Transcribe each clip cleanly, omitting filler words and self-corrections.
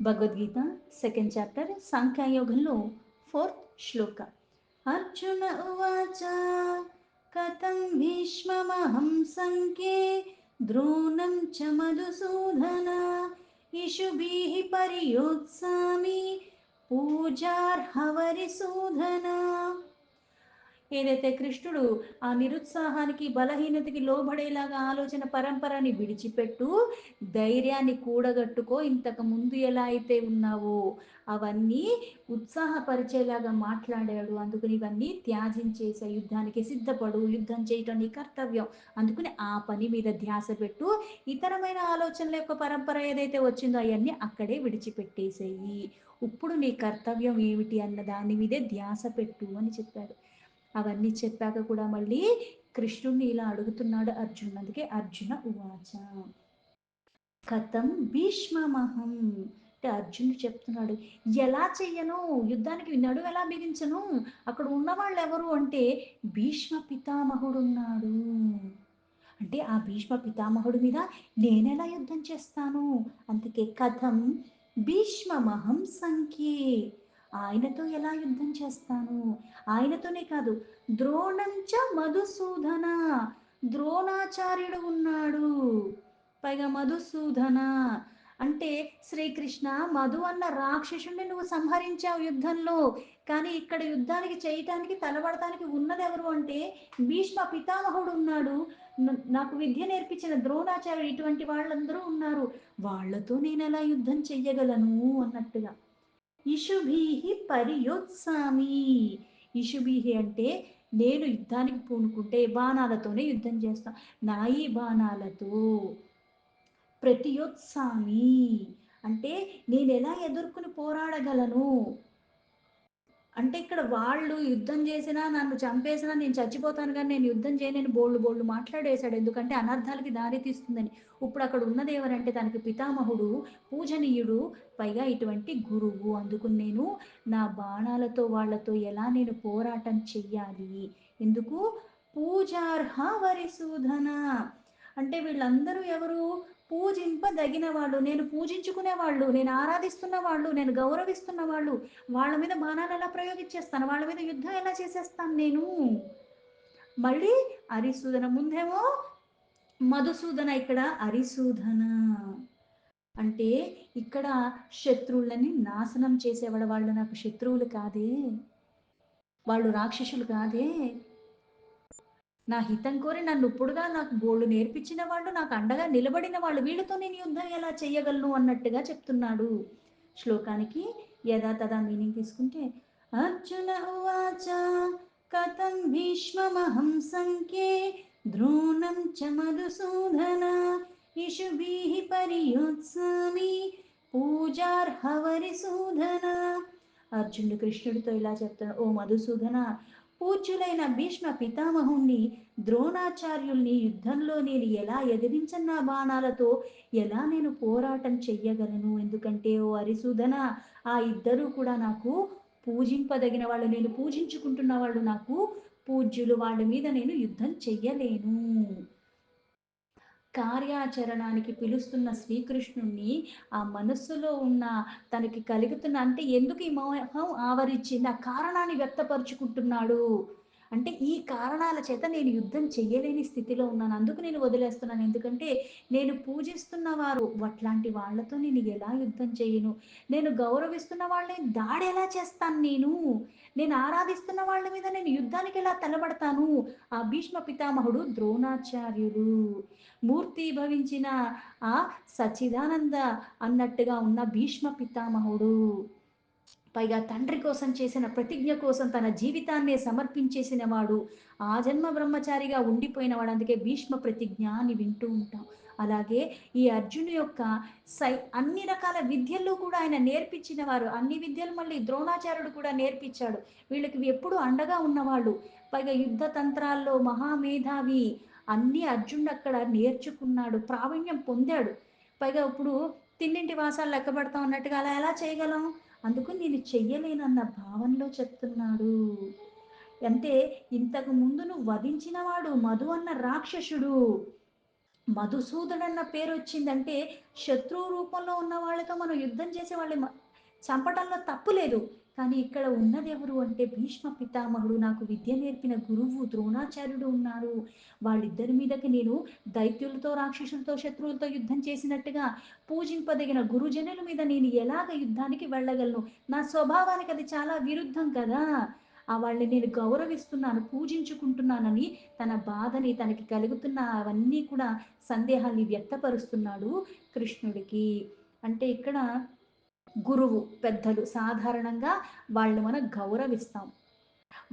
Bhagavad Gita second chapter సాంఖ్యయోగంలో fourth శ్లోక. అర్జున ఉవాచ కథం భీష్మమహం సంఖ్యే ద్రోణం చ మధుసూదన ఇషుభిః పరియోత్సామి పూజార్హవరిసూదన. ఏదైతే కృష్ణుడు ఆ నిరుత్సాహానికి బలహీనతకి లోబడేలాగా ఆలోచన పరంపరని విడిచిపెట్టు, ధైర్యాన్ని కూడగట్టుకో, ఇంతకు ముందు ఎలా అయితే ఉన్నావో అవన్నీ ఉత్సాహపరిచేలాగా మాట్లాడాడు. అందుకని ఇవన్నీ త్యాజించేసే, యుద్ధానికి సిద్ధపడు, యుద్ధం చేయటం నీ కర్తవ్యం. అందుకని ఆ పని మీద ధ్యాస పెట్టు, ఇతరమైన ఆలోచనల యొక్క పరంపర ఏదైతే వచ్చిందో అవన్నీ అక్కడే విడిచిపెట్టేసేయి. ఇప్పుడు నీ కర్తవ్యం ఏమిటి అన్న దాని మీదే ధ్యాస పెట్టు అని చెప్పాడు. అవన్నీ చెప్పాక కూడా మళ్ళీ కృష్ణుడిని ఇలా అడుగుతున్నాడు అర్జున్. అందుకే అర్జున ఉవాచ కథం భీష్మమహం. అంటే అర్జునుడు చెప్తున్నాడు, ఎలా చెయ్యను, యుద్ధానికి నడుము ఎలా బిగించను, అక్కడ ఉన్నవాళ్ళు ఎవరు అంటే భీష్మ పితామహుడు ఉన్నాడు. అంటే ఆ భీష్మ పితామహుడి మీద నేనెలా యుద్ధం చేస్తాను. అందుకే కథం భీష్మమహం సంఖ్యే, ఆయనతో ఎలా యుద్ధం చేస్తాను. ఆయనతోనే కాదు, ద్రోణంచ మధుసూదన, ద్రోణాచార్యుడు ఉన్నాడు. పైగా మధుసూదన అంటే శ్రీకృష్ణ, మధు అన్న రాక్షసుని నువ్వు సంహరించావు యుద్ధంలో. కానీ ఇక్కడ యుద్ధానికి చేయటానికి తలబడటానికి ఉన్నది ఎవరు అంటే భీష్మ పితామహుడు ఉన్నాడు. నాకు విద్య నేర్పించిన ద్రోణాచార్యుడు, ఇటువంటి వాళ్ళందరూ ఉన్నారు. వాళ్లతో నేను ఎలా యుద్ధం చెయ్యగలను అన్నట్టుగా. ఇషుభీహి పరియోత్సామి. ఇషుభీహి అంటే నేను యుద్ధానికి పూనుకుంటే బాణాలతోనే యుద్ధం చేస్తాను. నా ఈ బాణాలతో ప్రతియోత్సామి అంటే నేను ఎలా ఎదుర్కొని పోరాడగలను. అంటే ఇక్కడ వాళ్ళు యుద్ధం చేసినా నన్ను చంపేసినా నేను చచ్చిపోతాను, కానీ నేను యుద్ధం చేయనని బోళ్ళు బోళ్ళు మాట్లాడేశాడు. ఎందుకంటే అనర్థాలకి దారి తీస్తుందని. ఇప్పుడు అక్కడ ఉన్నది ఎవరంటే తనకి పితామహుడు, పూజనీయుడు, పైగా ఇటువంటి గురువు. అందుకు నేను నా బాణాలతో వాళ్ళతో ఎలా నేను పోరాటం చెయ్యాలి. ఎందుకు పూజార్హ వరిసూధన అంటే వీళ్ళందరూ ఎవరు, పూజింపదగిన వాళ్ళు, నేను పూజించుకునే వాళ్ళు, నేను ఆరాధిస్తున్న వాళ్ళు, నేను గౌరవిస్తున్న వాళ్ళు. వాళ్ళ మీద బాణాలు ఎలా ప్రయోగించేస్తాను, వాళ్ళ మీద యుద్ధం ఎలా చేసేస్తాను నేను. మళ్ళీ అరిసూదన ముందేమో మధుసూదన, ఇక్కడ అరిసూదన అంటే ఇక్కడ శత్రువులని నాశనం చేసేవాడు. వాళ్ళు నాకు శత్రువులు కాదే, వాళ్ళు రాక్షసులు కాదే, నా హితం కోరి నన్ను ఇప్పుడుగా నాకు బోళ్ళు నేర్పించిన వాళ్ళు, నాకు అండగా నిలబడిన వాళ్ళు, వీళ్ళతో నేను యుద్ధం ఎలా చెయ్యగలను అన్నట్టుగా చెప్తున్నాడు. శ్లోకానికి యథాతథా మీనింగ్ తీసుకుంటే అర్జున ఉవాచ కథం భీష్మమహం సంఖ్యే ద్రోణం చ మధుసూదన ఇషుభిః పరియోత్సామి పూజార్హవరిసూదన. అర్జునుడు కృష్ణుడితో ఇలా చెప్తాడు, ఓ మధుసూదన, పూజ్యులైన భీష్మ పితామహుణ్ణి, ద్రోణాచార్యుల్ని యుద్ధంలో నేను ఎలా ఎదిరించన్న బాణాలతో ఎలా నేను పోరాటం చెయ్యగలను. ఎందుకంటే ఓ అరిసూదన, ఆ ఇద్దరూ కూడా నాకు పూజింపదగిన వాళ్ళు, నేను పూజించుకుంటున్న వాళ్ళు, నాకు పూజ్యులు, వాళ్ళ మీద నేను యుద్ధం చెయ్యలేను. కార్యాచరణానికి పిలుస్తున్న శ్రీకృష్ణుణ్ణి ఆ మనస్సులో ఉన్న తనకి కలుగుతున్న, అంటే ఎందుకు ఈ మోహం ఆవరించింది, ఆ కారణాన్ని వ్యక్తపరుచుకుంటున్నాడు. అంటే ఈ కారణాల చేత నేను యుద్ధం చెయ్యలేని స్థితిలో ఉన్నాను, అందుకు నేను వదిలేస్తున్నాను. ఎందుకంటే నేను పూజిస్తున్న వారు అట్లాంటి వాళ్ళతో నేను ఎలా యుద్ధం చేయను, నేను గౌరవిస్తున్న వాళ్ళని దాడి ఎలా చేస్తాను, నేను ఆరాధిస్తున్న వాళ్ళ మీద నేను యుద్ధానికి ఎలా తలబడతాను. ఆ భీష్మ పితామహుడు ద్రోణాచార్యులు, మూర్తి భవించిన ఆ సచ్చిదానంద అన్నట్టుగా ఉన్న భీష్మ పితామహుడు, పైగా తండ్రి కోసం చేసిన ప్రతిజ్ఞ కోసం తన జీవితాన్నే సమర్పించేసిన వాడు, ఆ జన్మ బ్రహ్మచారిగా ఉండిపోయినవాడు. అందుకే భీష్మ ప్రతిజ్ఞ అని వింటూ ఉంటాం. అలాగే ఈ అర్జును యొక్క అన్ని రకాల విద్యల్లో కూడా ఆయన నేర్పించిన వారు, అన్ని విద్యలు మళ్ళీ ద్రోణాచార్యుడు కూడా నేర్పించాడు. వీళ్ళకి ఎప్పుడు అండగా ఉన్నవాళ్ళు, పైగా యుద్ధ తంత్రాల్లో మహామేధావి. అన్నీ అర్జునుడు అక్కడ నేర్చుకున్నాడు, ప్రావీణ్యం పొందాడు. పైగా ఇప్పుడు తిన్నింటి వాసాలు లెక్క పెడతాం అన్నట్టుగా అలా ఎలా చేయగలం. అందుకు నేను చెయ్యలేనన్న భావనలో చెప్తున్నాడు. అంటే ఇంతకు ముందు నువ్వు వధించిన వాడు మధు అన్న రాక్షసుడు, మధుసూదన్ అన్న పేరు వచ్చిందంటే శత్రువు రూపంలో ఉన్న వాళ్ళతో మనం యుద్ధం చేసే వాళ్ళని చంపటంలో తప్పు లేదు. కానీ ఇక్కడ ఉన్నది ఎవరు అంటే భీష్మ పితామహుడు, నాకు విద్య నేర్పిన గురువు ద్రోణాచార్యుడు ఉన్నారు. వాళ్ళిద్దరి మీదకి నేను దైత్యులతో, రాక్షసులతో, శత్రువులతో యుద్ధం చేసినట్టుగా పూజింపదగిన గురుజనుల మీద నేను ఎలాగ యుద్ధానికి వెళ్ళగలను? నా స్వభావానికి అది చాలా విరుద్ధం కదా! వాళ్ళని నేను గౌరవిస్తున్నాను, పూజించుకుంటున్నానని తన బాధని, తనకి కలుగుతున్న అవన్నీ కూడా సందేహాల్ని వ్యక్తపరుస్తున్నాడు కృష్ణుడికి. అంటే ఇక్కడ గురువు పెద్దలు సాధారణంగా వాళ్ళు మనం గౌరవిస్తాం.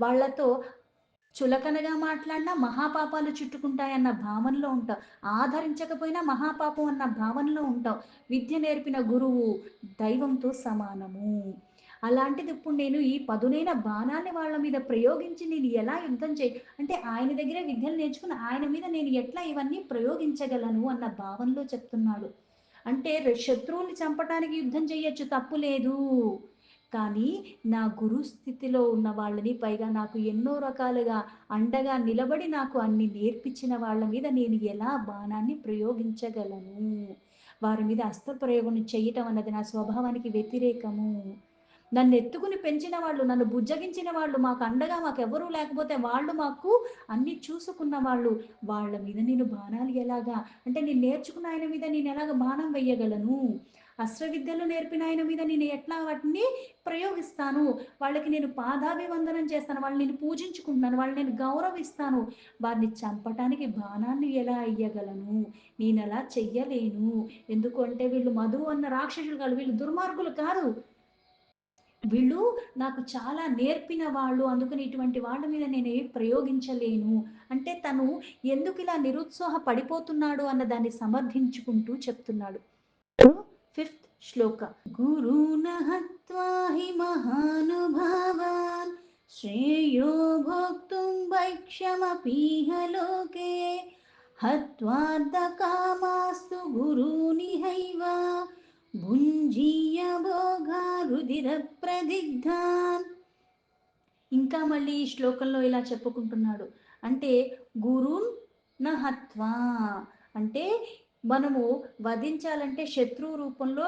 వాళ్ళతో చులకనగా మాట్లాడినా మహాపాపాలు చుట్టుకుంటాయన్న భావనలో ఉంటాం. ఆదరించకపోయినా మహాపాపం అన్న భావనలో ఉంటాం. విద్య నేర్పిన గురువు దైవంతో సమానము. అలాంటిది ఇప్పుడు నేను ఈ పదునైన బాణాన్ని వాళ్ళ మీద ప్రయోగించి నేను ఎలా యుద్ధం అంటే ఆయన దగ్గరే విద్యలు నేర్చుకుని ఆయన మీద నేను ఎట్లా ఇవన్నీ ప్రయోగించగలను అన్న భావనలో చెప్తున్నాడు. అంటే శత్రువుని చంపటానికి యుద్ధం చేయొచ్చు, తప్పు లేదు. కానీ నా గురు స్థితిలో ఉన్న వాళ్ళని, పైగా నాకు ఎన్నో రకాలుగా అండగా నిలబడి నాకు అన్ని నేర్పించిన వాళ్ళ మీద నేను ఎలా బాణాన్ని ప్రయోగించగలను? వారి మీద అస్త్ర ప్రయోగం చేయటం అన్నది నా స్వభావానికి వ్యతిరేకము. నన్ను ఎత్తుకుని పెంచిన వాళ్ళు, నన్ను బుజ్జగించిన వాళ్ళు, మాకు అండగా మాకెవరూ లేకపోతే వాళ్ళు మాకు అన్ని చూసుకున్న వాళ్ళు, వాళ్ళ మీద నేను బాణాలు ఎలాగా, అంటే నేను నేర్చుకున్న ఆయన మీద నేను ఎలాగ బాణం వెయ్యగలను? అస్త్ర విద్యలు నేర్పిన ఆయన మీద నేను ఎట్లా వాటిని ప్రయోగిస్తాను? వాళ్ళకి నేను పాదాభివందనం చేస్తాను, వాళ్ళని నేను పూజించుకుంటున్నాను, వాళ్ళని నేను గౌరవిస్తాను. వారిని చంపటానికి బాణాన్ని ఎలా అయ్యగలను? నేను అలా చెయ్యలేను. ఎందుకు అంటే వీళ్ళు మధు అన్న రాక్షసులు కాదు, వీళ్ళు దుర్మార్గులు కాదు. వీళ్ళు నాకు చాలా నేర్పిన వాళ్ళు, అందుకని ఇటువంటి వాళ్ళ మీద నేను ప్రయోగించలేను. అంటే తను ఎందుకు ఇలా నిరుత్సాహ పడిపోతున్నాడు అన్న దాన్ని సమర్థించుకుంటూ చెప్తున్నాడు. ఫిఫ్త్ శ్లోక. గురూణ హత్వా హి మహానుభావాన్ శ్రేయో భోక్తుం భైక్షమపీహ లోకే హత్వార్థకామాస్తు గురూనిహైవ భుంజీయ భోగారుదిర ప్రదిగ్ధాన్. ఇంకా మళ్ళీ ఈ శ్లోకంలో ఇలా చెప్పుకుంటున్నాడు. అంటే గురున్ నహత్వా అంటే మనము వధించాలంటే శత్రువు రూపంలో,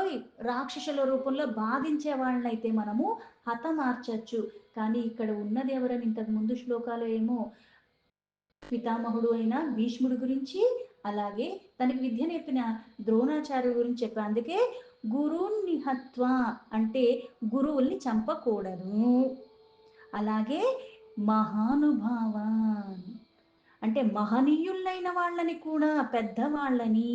రాక్షసుల రూపంలో బాధించే వాళ్ళనైతే మనము హతమార్చచ్చు. కానీ ఇక్కడ ఉన్నది ఎవరని ఇంతకు ముందు శ్లోకాలు ఏమో పితామహుడు అయిన భీష్ముడి గురించి, అలాగే తనకి విద్య నేర్పిన ద్రోణాచార్యుడి గురించి చెప్పారు. అందుకే గురువుని హత్వ అంటే గురువుల్ని చంపకూడదు. అలాగే మహానుభావాన్ అంటే మహనీయులైన వాళ్ళని కూడా, పెద్దవాళ్ళని.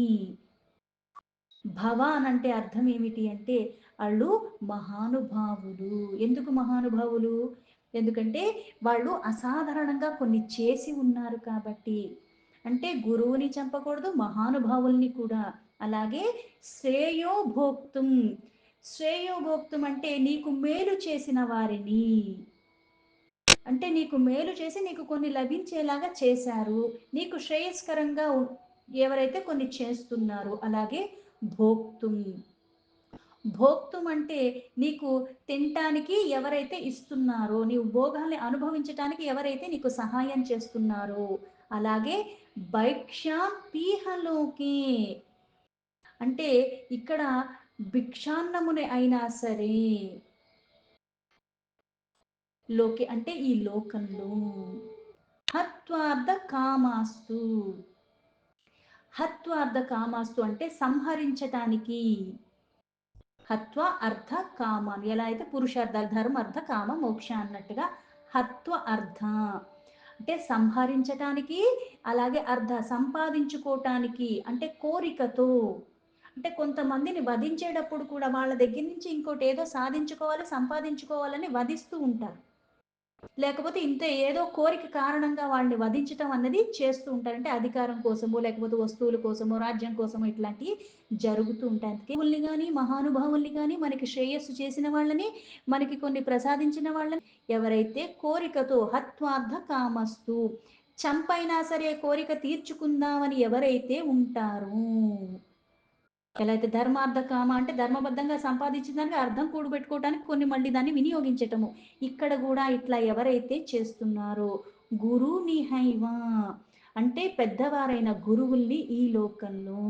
భవాన్ అంటే అర్థం ఏమిటి అంటే వాళ్ళు మహానుభావులు. ఎందుకు మహానుభావులు? ఎందుకంటే వాళ్ళు అసాధారణంగా కొన్ని చేసి ఉన్నారు కాబట్టి. అంటే గురువుని చంపకూడదు, మహానుభావుల్ని కూడా. అలాగే శ్రేయోభోక్తుం. శ్రేయోభోక్తుం అంటే నీకు మేలు చేసిన వారిని, అంటే నీకు మేలు చేసి నీకు కొన్ని లభించేలాగా చేశారు, నీకు శ్రేయస్కరంగా ఎవరైతే కొన్ని చేస్తున్నారు. అలాగే భోక్తుం. భోక్తుం అంటే నీకు తినటానికి ఎవరైతే ఇస్తున్నారో, నీవు భోగాల్ని అనుభవించటానికి ఎవరైతే నీకు సహాయం చేస్తున్నారో. అలాగే భైక్షాం పీహలోకే అంటే ఇక్కడ భిక్షాన్నముని అయినా సరే, లోకే అంటే ఈ లోకంలో. హత్వార్థ కామాస్తు. హత్వార్థ కామాస్తు అంటే సంహరించటానికి. హత్వ అర్థ కామాన్ ఎలా అయితే పురుషార్థాలు ధర్మ అర్థ కామ మోక్ష అన్నట్టుగా హత్వ అర్థ అంటే సంహరించటానికి, అలాగే అర్థ సంపాదించుకోవటానికి అంటే కోరికతో. అంటే కొంతమందిని వధించేటప్పుడు కూడా వాళ్ళ దగ్గర నుంచి ఇంకోటి ఏదో సాధించుకోవాలి, సంపాదించుకోవాలని వధిస్తూ ఉంటారు. లేకపోతే ఇంత ఏదో కోరిక కారణంగా వాళ్ళని వధించటం అన్నది చేస్తూ ఉంటారు. అంటే అధికారం కోసమో, లేకపోతే వస్తువుల కోసమో, రాజ్యం కోసమో ఇట్లాంటివి జరుగుతూ ఉంటాయి. అందుకే కానీ మహానుభావుల్ని కానీ, మనకి శ్రేయస్సు చేసిన వాళ్ళని, మనకి కొన్ని ప్రసాదించిన వాళ్ళని ఎవరైతే కోరికతో హత్వార్థ కామస్తు చంపైనా సరే కోరిక తీర్చుకుందామని ఎవరైతే ఉంటారో, ఎలా అయితే ధర్మార్థ కామ అంటే ధర్మబద్ధంగా సంపాదించిన దానికి అర్థం కూడబెట్టుకోవడానికి కొన్ని మళ్ళీ దాన్ని వినియోగించటము. ఇక్కడ కూడా ఇట్లా ఎవరైతే చేస్తున్నారో గురు నిహైవ అంటే పెద్దవారైన గురువుల్ని ఈ లోకంలో.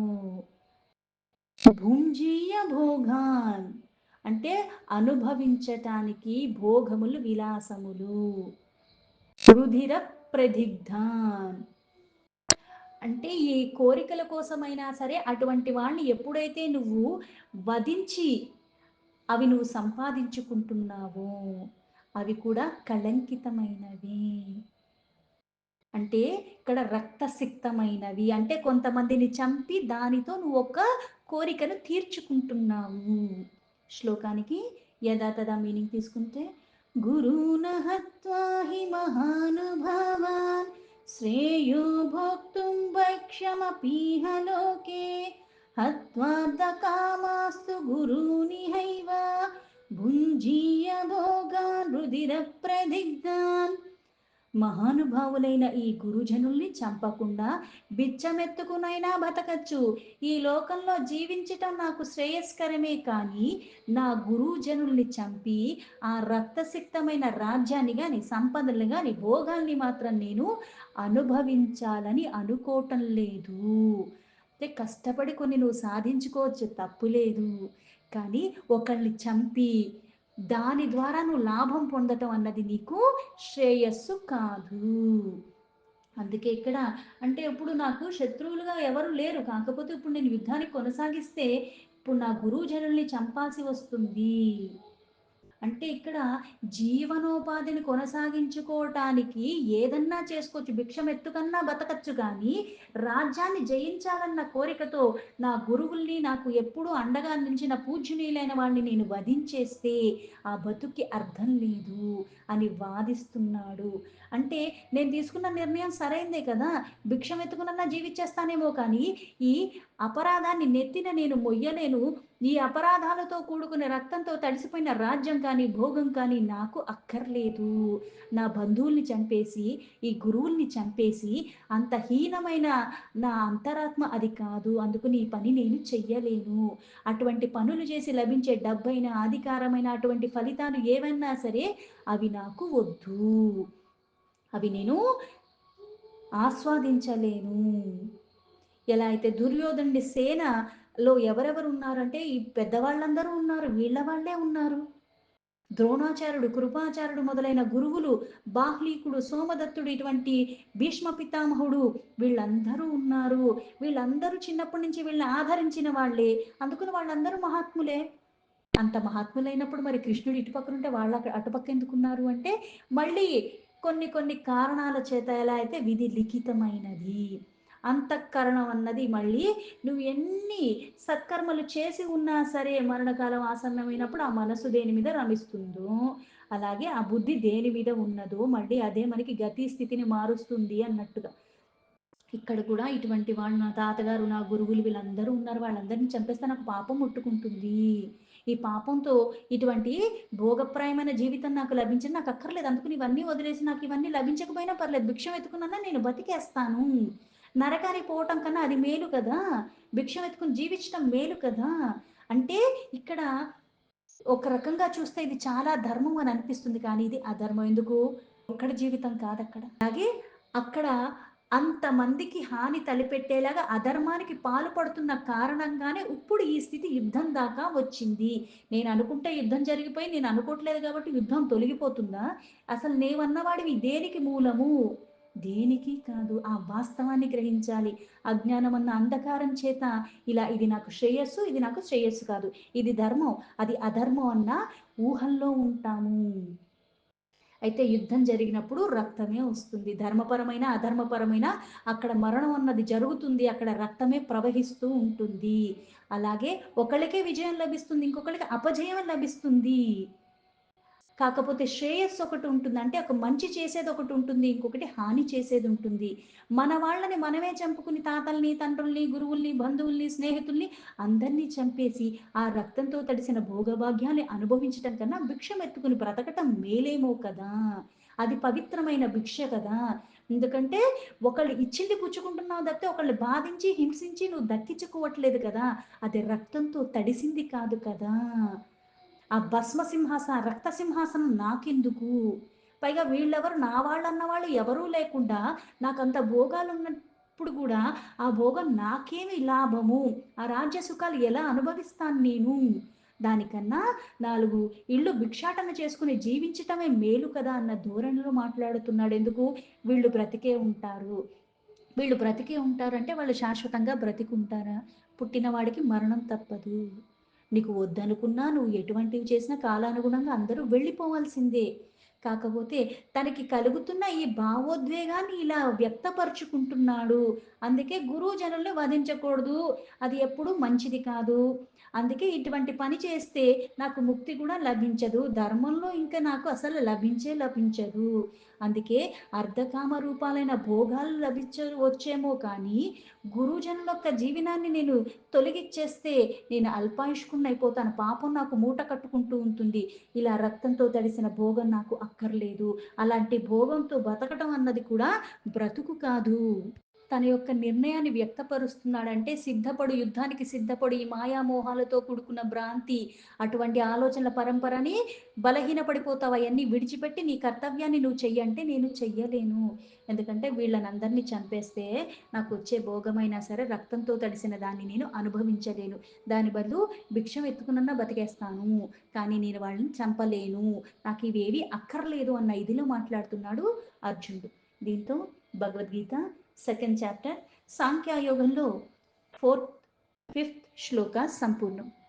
భుంజీయ భోగాన్ అంటే అనుభవించటానికి భోగములు విలాసములు. రుధిర ప్రదిగ్ధాన్ అంటే ఈ కోరికల కోసమైనా సరే అటువంటి వాణ్ణి ఎప్పుడైతే నువ్వు వధించి అవి నువ్వు సంపాదించుకుంటున్నావో అవి కూడా కళంకితమైనవి. అంటే ఇక్కడ రక్తసిక్తమైనవి అంటే కొంతమందిని చంపి దానితో నువ్వు ఒక కోరికను తీర్చుకుంటున్నావు. శ్లోకానికి యథాతథ మీనింగ్ తీసుకుంటే గురూణ హత్వా హి మహానుభావాన్ శ్రేయో భోక్తుం భక్ష్యమపీహ లోకే హత్వార్థకామాస్తు గురూనిహైవ భుంజీయ భోగాన్ రుధిర ప్రదిగ్ధాన్. మహానుభావులైన ఈ గురుజనుల్ని చంపకుండా బిచ్చమెత్తుకునైనా బతకచ్చు. ఈ లోకంలో జీవించటం నాకు శ్రేయస్కరమే కానీ నా గురుజనుల్ని చంపి ఆ రక్తసిక్తమైన రాజ్యాన్ని గాని సంపదలు గాని భోగాల్ని మాత్రం నేను అనుభవించాలని అనుకోవటం లేదు. అంటే కష్టపడి కొన్ని నువ్వు సాధించుకోవచ్చు, తప్పు లేదు. కానీ ఒకళ్ళని చంపి దాని ద్వారా నువ్వు లాభం పొందటం అన్నది నీకు శ్రేయస్సు కాదు. అందుకే ఇక్కడ అంటే ఇప్పుడు నాకు శత్రువులుగా ఎవరు లేరు, కాకపోతే ఇప్పుడు నేను యుద్ధాన్ని కొనసాగిస్తే ఇప్పుడు నా గురువుజనుల్ని చంపాల్సి వస్తుంది. అంటే ఇక్కడ జీవనోపాధిని కొనసాగించుకోవటానికి ఏదన్నా చేసుకోవచ్చు, భిక్షం ఎత్తుకన్నా బతకచ్చు. కానీ రాజ్యాన్ని జయించాలన్న కోరికతో నా గురువుల్ని నాకు ఎప్పుడూ అండగా నిలిచిన పూజ్యనీయులైన వాడిని నేను వధించేస్తే ఆ బతుక్కి అర్థం లేదు అని వాదిస్తున్నాడు. అంటే నేను తీసుకున్న నిర్ణయం సరైందే కదా, భిక్షం ఎత్తుకునన్నా జీవించేస్తానేమో కానీ ఈ అపరాధాన్ని నెత్తిన నేను మొయ్యలేను. ఈ అపరాధాలతో కూడుకున్న రక్తంతో తడిసిపోయిన రాజ్యం కానీ భోగం కానీ నాకు అక్కర్లేదు. నా బంధువుల్ని చంపేసి ఈ గురువుల్ని చంపేసి అంత హీనమైన నా అంతరాత్మ అది కాదు. అందుకని ఈ పని నేను చెయ్యలేను. అటువంటి పనులు చేసి లభించే డబ్బైన అధికారమైన అటువంటి ఫలితాలు ఏవైనా సరే అవి నాకు వద్దు, అవి నేను ఆస్వాదించలేను. ఎలా అయితే దుర్యోధనుడి సేనలో ఎవరెవరు ఉన్నారంటే ఈ పెద్దవాళ్ళందరూ ఉన్నారు, వీళ్ళ వాళ్ళే ఉన్నారు. ద్రోణాచార్యుడు, కృపాచార్యుడు మొదలైన గురువులు, బాహ్లీకుడు, సోమదత్తుడు, ఇటువంటి భీష్మ పితామహుడు వీళ్ళందరూ ఉన్నారు. వీళ్ళందరూ చిన్నప్పటి నుంచి వీళ్ళని ఆదరించిన వాళ్ళే, అందుకని వాళ్ళందరూ మహాత్ములే. అంత మహాత్ములైనప్పుడు మరి కృష్ణుడు ఇటుపక్కన ఉంటే వాళ్ళు అక్కడ అటుపక్క ఎందుకున్నారు అంటే మళ్ళీ కొన్ని కొన్ని కారణాల చేత ఎలా అయితే విధి లిఖితమైనది. అంతఃకరణం అన్నది మళ్ళీ నువ్వు ఎన్ని సత్కర్మలు చేసి ఉన్నా సరే మరణకాలం ఆసన్నమైనప్పుడు ఆ మనసు దేని మీద రమిస్తుందో అలాగే ఆ బుద్ధి దేని మీద ఉన్నదో మళ్ళీ అదే మనకి గతి స్థితిని మారుస్తుంది అన్నట్టుగా. ఇక్కడ కూడా ఇటువంటి వాళ్ళు నా తాతగారు, నా గురువులు వీళ్ళందరూ ఉన్నారు, వాళ్ళందరినీ చంపేస్తే నాకు పాపం ముట్టుకుంటుంది. ఈ పాపంతో ఇటువంటి భోగప్రాయమైన జీవితం నాకు లభించింది, నాకు అక్కర్లేదు. అందుకని ఇవన్నీ వదిలేసి నాకు ఇవన్నీ లభించకపోయినా పర్లేదు, భిక్షం ఎత్తుకున్నా నేను బతికేస్తాను. నరకానికి పోవటం కన్నా అది మేలు కదా, భిక్షం ఎత్తుకుని జీవించడం మేలు కదా. అంటే ఇక్కడ ఒక రకంగా చూస్తే ఇది చాలా ధర్మం అని అనిపిస్తుంది, కానీ ఇది అధర్మం. ఎందుకు? ఒక్కడ జీవితం కాదు అక్కడ. అలాగే అక్కడ అంతమందికి హాని తలపెట్టేలాగా అధర్మానికి పాల్పడుతున్న కారణంగానే ఇప్పుడు ఈ స్థితి యుద్ధం దాకా వచ్చింది. నేను అనుకుంటే యుద్ధం జరిగిపోయి నేను అనుకోవట్లేదు కాబట్టి యుద్ధం తొలగిపోతుందా? అసలు నేవన్నవాడివి దేనికి మూలము? దేనికి కాదు. ఆ వాస్తవాన్ని గ్రహించాలి. అజ్ఞానం అన్న అంధకారం చేత ఇలా ఇది నాకు శ్రేయస్సు, ఇది నాకు శ్రేయస్సు కాదు, ఇది ధర్మం, అది అధర్మం అన్న ఊహల్లో ఉంటాము. అయితే యుద్ధం జరిగినప్పుడు రక్తమే వస్తుంది. ధర్మపరమైన అధర్మపరమైన అక్కడ మరణం అన్నది జరుగుతుంది, అక్కడ రక్తమే ప్రవహిస్తూ ఉంటుంది. అలాగే ఒకళ్ళకే విజయం లభిస్తుంది, ఇంకొకళ్ళకి అపజయం లభిస్తుంది. కాకపోతే శ్రేయస్సు ఒకటి ఉంటుంది, అంటే ఒక మంచి చేసేది ఒకటి ఉంటుంది, ఇంకొకటి హాని చేసేది ఉంటుంది. మన వాళ్ళని మనమే చంపుకుని తాతల్ని, తండ్రుల్ని, గురువుల్ని, బంధువుల్ని, స్నేహితుల్ని అందరినీ చంపేసి ఆ రక్తంతో తడిసిన భోగభాగ్యాన్ని అనుభవించటం కన్నా భిక్షం ఎత్తుకుని బ్రతకటం మేలేమో కదా. అది పవిత్రమైన భిక్ష కదా. ఎందుకంటే ఒకళ్ళు ఇచ్చింది పుచ్చుకుంటున్నావు తప్పితే ఒకళ్ళు బాధించి హింసించి నువ్వు దక్కించుకోవట్లేదు కదా, అది రక్తంతో తడిసింది కాదు కదా. ఆ భస్మ సింహాసనం రక్త సింహాసనం నాకెందుకు? పైగా వీళ్ళెవరు నా వాళ్ళన్న వాళ్ళు ఎవరూ లేకుండా నాకంత భోగాలున్నప్పుడు గూడా, ఆ భోగం నాకేమి లాభము? ఆ రాజ్య సుఖాలు ఎలా అనుభవిస్తాను నేను? దానికన్నా 4 ఇళ్ళు భిక్షాటన చేసుకొని జీవించటమే మేలు కదా! అన్న ధోరణిలో మాట్లాడుతున్నాడు. ఎందుకు? వీళ్ళు బ్రతికే ఉంటారు. వీళ్ళు బ్రతికే ఉంటారంటే వాళ్ళు శాశ్వతంగా బ్రతికుంటారా? పుట్టిన వాడికి మరణం తప్పదు. నీకు వద్దనుకున్నా, నువ్వు ఎటువంటివి చేసినా కాలానుగుణంగా అందరూ వెళ్ళిపోవాల్సిందే. కాకపోతే తనకి కలుగుతున్న ఈ భావోద్వేగాన్ని ఇలా వ్యక్తపరుచుకుంటున్నాడు. అందుకే గురుజనుల్ని వధించకూడదు. అది ఎప్పుడూ మంచిది కాదు. అందుకే ఇటువంటి పని చేస్తే నాకు ముక్తి కూడా లభించదు. ధర్మంలో ఇంక నాకు అసలు లభించదు. అందుకే అర్ధకామ రూపాలైన భోగాలు వచ్చేమో కానీ, గురుజనుల యొక్క జీవనాన్ని నేను తొలగిచ్చేస్తే నేను అల్పాయుష్కుడినైపోతాను. పాపం నాకు మూట కట్టుకుంటూ ఉంటుంది. ఇలా రక్తంతో తడిసిన భోగం నాకు అక్కర్లేదు. అలాంటి భోగంతో బతకటం అన్నది కూడా బ్రతుకు కాదు. తన యొక్క నిర్ణయాన్ని వ్యక్తపరుస్తున్నాడంటే సిద్ధపడు, యుద్ధానికి సిద్ధపడు, ఈ మాయామోహాలతో కూడుకున్న భ్రాంతి, అటువంటి ఆలోచనల పరంపరని బలహీనపడిపోతావు. అయన్నీ విడిచిపెట్టి నీ కర్తవ్యాన్ని నువ్వు చెయ్యి అంటే నేను చెయ్యలేను. ఎందుకంటే వీళ్ళనందరిని చంపేస్తే నాకొచ్చే భోగమైనా సరే రక్తంతో తడిసిన దాన్ని నేను అనుభవించలేను. దాని బదులు భిక్షం ఎత్తుకునన్నా బతికేస్తాను. కానీ నేను వాళ్ళని చంపలేను. నాకివేవి అక్కర్లేదు అన్న ఇదిలో మాట్లాడుతున్నాడు అర్జునుడు. దీంతో భగవద్గీత సెకండ్ చాప్టర్ సాంఖ్యయోగంలో 4th, 5th శ్లోక సంపూర్ణం.